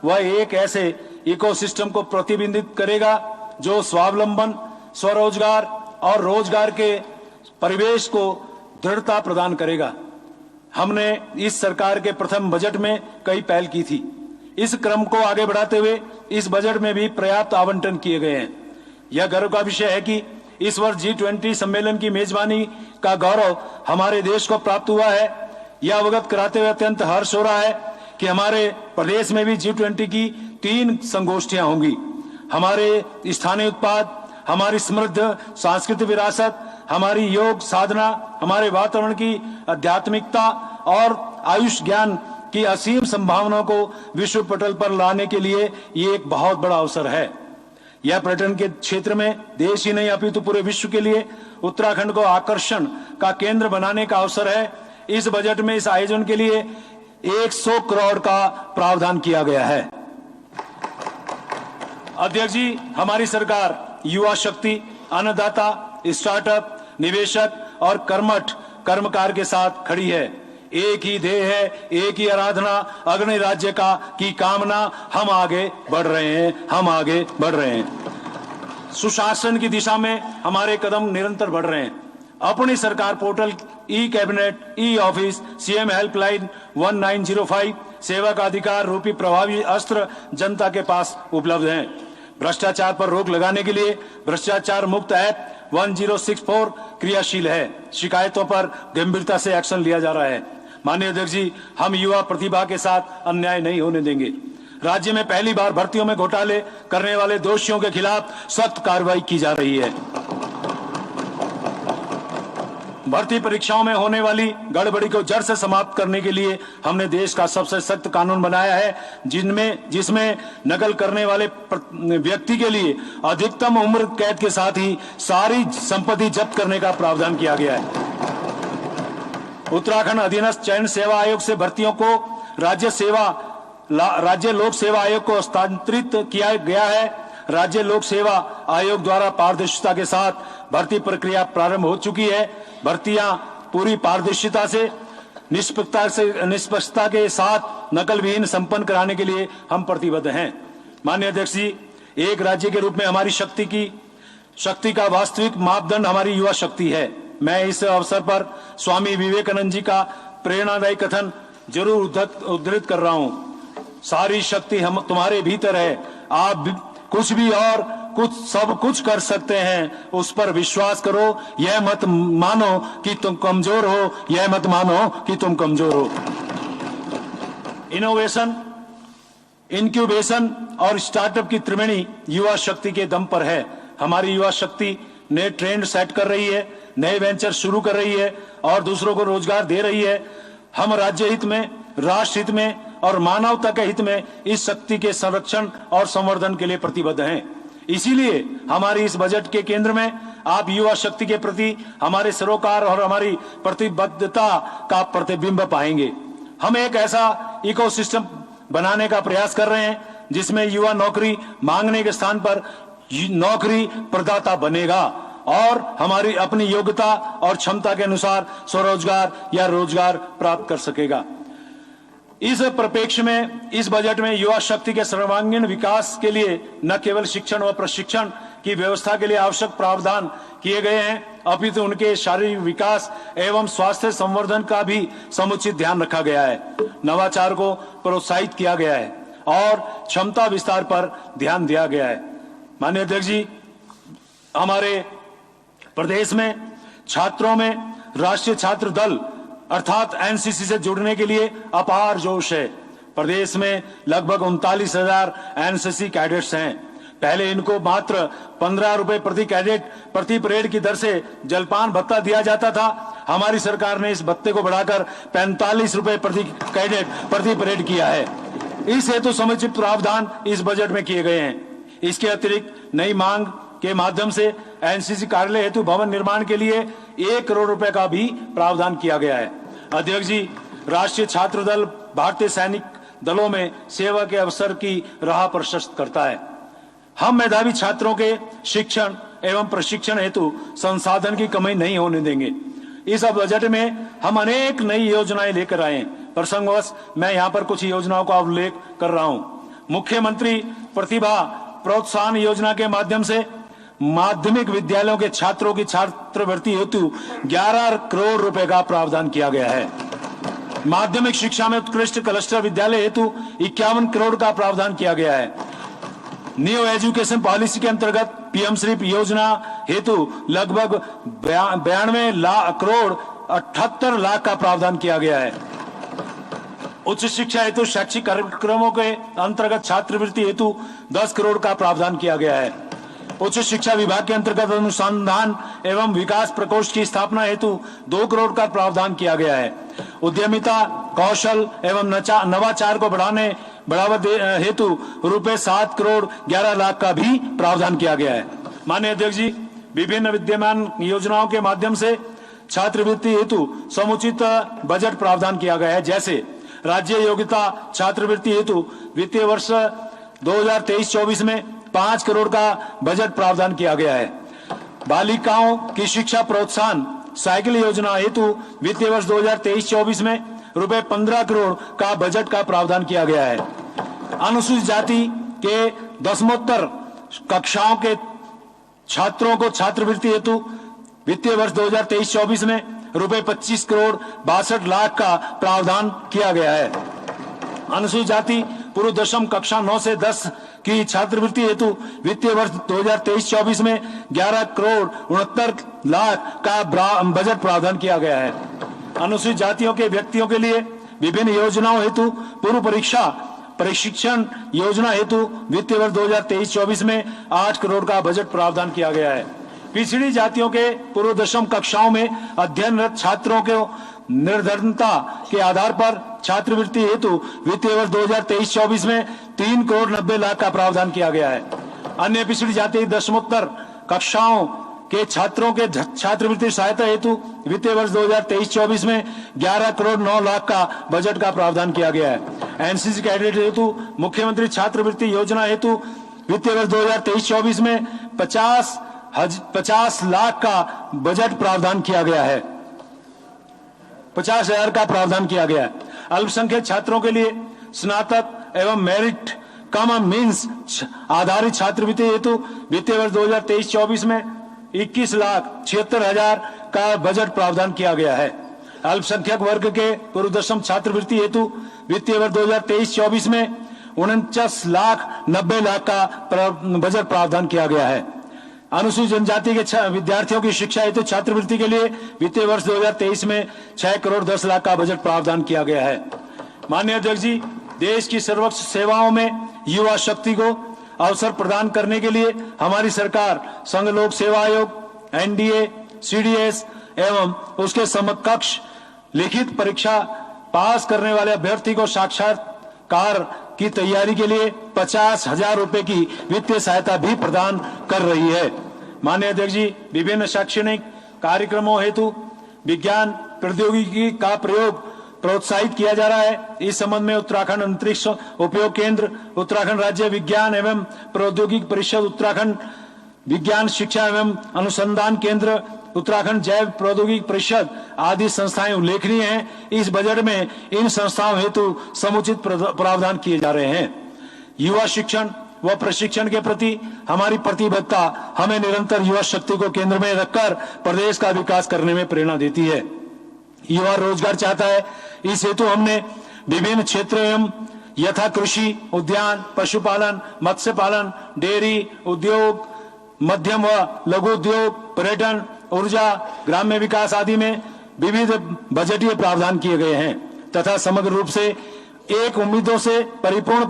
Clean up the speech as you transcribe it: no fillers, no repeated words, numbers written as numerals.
वह एक ऐसे इकोसिस्टम को प्रतिबिंबित करेगा जो स्वावलंबन, स्वरोजगार और रोजगार के परिवेश को दृढ़ता प्रदान करेगा। हमने इस सरकार के प्रथम बजट में कई पहल की थी। इस क्रम को आगे बढ़ाते हुए इस बजट में भी पर्याप्त आवंटन किए गए हैं। यह गर्व का विषय है कि इस वर्ष G20 सम्मेलन की मेजबानी का गौरव हमारे देश को प्राप्त हुआ है। यह अवगत कराते हुए अत्यंत हर्ष हो रहा है कि हमारे प्रदेश में भी G20 की 3 संगोष्ठियां होंगी। हमारे स्थानीय उत्पाद, हमारी समृद्ध सांस्कृतिक विरासत, हमारी योग साधना, हमारे वातावरण की आध्यात्मिकता और आयुष ज्ञान की असीम संभावनाओं को विश्व पटल पर लाने के लिए ये एक बहुत बड़ा अवसर है। यह पर्यटन के क्षेत्र में देश ही नहीं अपितु पूरे विश्व के लिए उत्तराखंड को आकर्षण का केंद्र बनाने का अवसर है। इस बजट में इस आयोजन के लिए 100 करोड़ का प्रावधान किया गया है। अध्यक्ष जी, हमारी सरकार युवा शक्ति, अन्नदाता, स्टार्टअप, निवेशक और कर्मठ कर्मकार के साथ खड़ी है। एक ही ध्येय है, एक ही आराधना, अग्नि राज्य का की कामना। हम आगे बढ़ रहे हैं, हम आगे बढ़ रहे हैं। सुशासन की दिशा में हमारे कदम निरंतर बढ़ रहे हैं। अपनी सरकार portal, e cabinet, e office, CM helpline 1905 सेवा का अधिकार रूपी प्रभावी अस्त्र जनता के पास उपलब्ध हैं। भ्रष्टाचार पर रोक लगाने के लिए भ्रष्टाचार मुक्त ऐप 1064 क्रियाशील है। शिकायतों पर गंभीरता से एक्शन लिया जा रहा है। माननीय अध्यक्ष जी, हम युवा प्रतिभा के साथ अन्याय नहीं होने देंगे। राज्य में पहली बार भर्तियों में घोटाले करने वाले दोषियों के खिलाफ सख्त कार्रवाई की जा रही है। भर्ती परीक्षाओं में होने वाली गड़बड़ी को जड़ से समाप्त करने के लिए हमने देश का सबसे सख्त कानून बनाया है, जिसमें नकल करने वाले व्यक्ति के लिए अधिकतम उम्र कैद के साथ ही सारी संपत्ति जब्त करने का प्रावधान किया गया है। उत्तराखंड अधीनस्थ चयन सेवा आयोग से भर्तियों को राज्य लोक सेवा आयोग को हस्तांतरित किया गया है। राज्य लोक सेवा आयोग द्वारा पारदर्शिता के साथ भर्ती प्रक्रिया प्रारंभ हो चुकी है। भर्तियां पूरी पारदर्शिता से निष्पक्षता के साथ नकल विहीन संपन्न कराने के लिए हम प्रतिबद्ध हैं। माननीय अध्यक्ष जी, एक राज्य के रूप में हमारी शक्ति का वास्तविक मापदंड हमारी युवा शक्ति है। मैं इस अवसर पर स्वामी विवेकानंद जी का प्रेरणादायी कथन जरूर उद्धृत कर रहा हूं। सारी शक्ति हम तुम्हारे भीतर है, आप कुछ भी और कुछ सब कुछ कर सकते हैं, उस पर विश्वास करो। यह मत मानो कि तुम कमजोर हो, यह मत मानो कि तुम कमजोर हो। इनोवेशन, इंक्यूबेशन और स्टार्टअप की त्रिवेणी युवा शक्ति के दम पर है। हमारी युवा शक्ति नए ट्रेंड सेट कर रही है, नए वेंचर शुरू कर रही है और दूसरों को रोजगार दे रही है। हम राज्य हित में, राष्ट्र हित में और मानवता के हित में इस शक्ति के संरक्षण और संवर्धन के लिए प्रतिबद्ध हैं। इसीलिए हमारी इस बजट के केंद्र में आप युवा शक्ति के प्रति हमारे सरोकार और हमारी प्रतिबद्धता का प्रतिबिंब पाएंगे। हम एक ऐसा इकोसिस्टम बनाने का प्रयास कर रहे हैं जिसमें युवा नौकरी मांगने के स्थान पर नौकरी प्रदाता बनेगा और हमारी अपनी योग्यता और क्षमता के अनुसार स्वरोजगार या रोजगार प्राप्त कर सकेगा। इस परिप्रेक्ष्य में इस बजट में युवा शक्ति के सर्वांगीण विकास के लिए न केवल शिक्षण व प्रशिक्षण की व्यवस्था के लिए आवश्यक प्रावधान किए गए हैं, अपितु उनके शारीरिक विकास एवं स्वास्थ्य संवर्धन का भी समुचित ध्यान रखा गया है। नवाचार को प्रोत्साहित किया गया है और क्षमता विस्तार पर ध्यान दिया गया है। माननीय अध्यक्ष जी, हमारे प्रदेश में छात्रों में राष्ट्रीय छात्र दल अर्थात एनसीसी से जुड़ने के लिए अपार जोश है। प्रदेश में लगभग 39,000 एनसीसी कैडेट्स हैं। पहले इनको मात्र 15 रुपए प्रति कैडेट प्रति परेड की दर से जलपान भत्ता दिया जाता था। हमारी सरकार ने इस भत्ते को बढ़ाकर 45 रुपए प्रति कैडेट प्रति परेड किया है। इस हेतु समुचित प्रावधान इस बजट में किए गए हैं। इसके अतिरिक्त नई मांग के माध्यम से एनसीसी कार्यालय हेतु भवन निर्माण के लिए 1 करोड़ रुपए का भी प्रावधान किया गया है। अध्यक्ष जी, राष्ट्रीय छात्र दल भारतीय सैनिक दलों में सेवा के अवसर की राह प्रशस्त करता है। हम मेधावी छात्रों के शिक्षण एवं प्रशिक्षण हेतु संसाधन की कमी नहीं होने देंगे। इस बजट में हम अनेक नई योजनाएं लेकर आए हैं। प्रसंगवश मैं यहाँ पर कुछ योजनाओं का उल्लेख कर रहा हूँ। मुख्यमंत्री प्रतिभा प्रोत्साहन योजना के माध्यम से माध्यमिक विद्यालयों के छात्रों की छात्रवृत्ति हेतु 11 करोड़ रुपए का प्रावधान किया गया है। माध्यमिक शिक्षा में उत्कृष्ट क्लस्टर विद्यालय हेतु 51 करोड़ का प्रावधान किया गया है। न्यू एजुकेशन पॉलिसी के अंतर्गत पीएम श्री योजना हेतु लगभग 92 करोड़ 78 लाख का प्रावधान किया गया है। उच्च शिक्षा हेतु शैक्षिक कार्यक्रमों के अंतर्गत छात्रवृत्ति हेतु 10 करोड़ का प्रावधान किया गया है। उच्च शिक्षा विभाग के अंतर्गत अनुसंधान एवं विकास प्रकोष्ठ की स्थापना हेतु 2 करोड़ का प्रावधान किया गया है। उद्यमिता कौशल एवं नवाचार को बढ़ावा हेतु रुपए 7 करोड़ 11 लाख का भी प्रावधान किया गया है। माननीय अध्यक्ष जी, विभिन्न विद्यमान योजनाओं के माध्यम से छात्रवृत्ति हेतु समुचित बजट प्रावधान किया गया है। जैसे राज्य योग्यता छात्रवृत्ति हेतु वित्तीय वर्ष 2023-24 में 5 करोड़ का बजट प्रावधान किया गया है। बालिकाओं की शिक्षा प्रोत्साहन साइकिल योजना हेतु वित्तीय वर्ष 2023-24 में रुपए 15 करोड़ का बजट का प्रावधान किया गया है। अनुसूचित जाति के दसमोत्तर कक्षाओं के छात्रों को छात्रवृत्ति हेतु वित्तीय वर्ष 2023-24 में रुपए 25 करोड़ 62 लाख का प्रावधान किया गया है। अनुसूचित जाति पूर्व दशम कक्षा 9 से 10 की छात्रवृत्ति हेतु वित्तीय वर्ष 2023-24 में 11 करोड़ 69 लाख का बजट प्रावधान किया गया है। अनुसूचित जातियों के व्यक्तियों के लिए विभिन्न योजनाओं हेतु पूर्व परीक्षा प्रशिक्षण योजना हेतु वित्तीय वर्ष 2023-24 में 8 करोड़ का बजट प्रावधान किया गया है। पिछड़ी जातियों के पूर्व दशम कक्षाओं में अध्ययनरत छात्रों को निर्धनता के आधार पर छात्रवृत्ति हेतु वित्तीय वर्ष 2023-24 में 3 करोड़ 90 लाख का प्रावधान किया गया है। अन्य पिछड़ी जाति दशमोत्तर कक्षाओं के छात्रों के छात्रवृत्ति सहायता हेतु वित्तीय वर्ष 2023-24 में 11 करोड़ 9 लाख का बजट का प्रावधान किया गया है। एनसीसी कैडेट हेतु मुख्यमंत्री छात्रवृत्ति योजना हेतु वित्तीय वर्ष 2023-24 में 50 लाख का बजट प्रावधान किया गया है। 50,000 का प्रावधान किया गया है। अल्पसंख्यक छात्रों के लिए स्नातक एवं मेरिट कम मीन्स आधारित छात्रवृत्ति हेतु वित्तीय वर्ष 2023-24 में 21,76,000 का बजट प्रावधान किया गया है। अल्पसंख्यक वर्ग के पूर्व दशम छात्रवृत्ति हेतु वित्तीय वर्ष 2023-24 में 49,90,00,000 का बजट प्रावधान किया गया है। अनुसूचित जनजाति के विद्यार्थियों की शिक्षा हेतु छात्रवृत्ति के लिए वित्तीय वर्ष 2023 में 6 करोड़ 10 लाख का बजट प्रावधान किया गया है। माननीय अध्यक्ष जी, देश की सर्वोच्च सेवाओं में युवा शक्ति को अवसर प्रदान करने के लिए हमारी सरकार संघ लोक सेवा आयोग, एनडीए, सीडीएस एवं उसके समकक्ष लिखित परीक्षा पास करने वाले अभ्यर्थी को साक्षात्कार की तैयारी के लिए 50,000 रुपए की वित्तीय सहायता भी प्रदान कर रही है। माननीय अध्यक्ष जी, विभिन्न शैक्षणिक कार्यक्रमों हेतु विज्ञान प्रौद्योगिकी का प्रयोग प्रोत्साहित किया जा रहा है। इस संबंध में उत्तराखंड अंतरिक्ष उपयोग केंद्र, उत्तराखंड राज्य विज्ञान एवं प्रौद्योगिकी परिषद, उत्तराखंड विज्ञान शिक्षा एवं अनुसंधान केंद्र, उत्तराखंड जैव प्रौद्योगिकी परिषद आदि संस्थाएं उल्लेखनीय हैं। इस बजट में इन संस्थाओं हेतु समुचित प्रावधान किए जा रहे हैं। युवा शिक्षण व प्रशिक्षण के प्रति हमारी प्रतिबद्धता हमें निरंतर युवा शक्ति को केंद्र में रखकर प्रदेश का विकास करने में प्रेरणा देती है। युवा रोजगार चाहता है, इस हेतु हमने विभिन्न क्षेत्रों एवं यथा कृषि, उद्यान, पशुपालन, मत्स्य पालन, डेयरी उद्योग, मध्यम व लघु उद्योग, पर्यटन, ऊर्जा, ग्राम्य विकास आदि में विविध बजटीय प्रावधान किए गए हैं तथा समग्र रूप से एक उम्मीदों से परिपूर्ण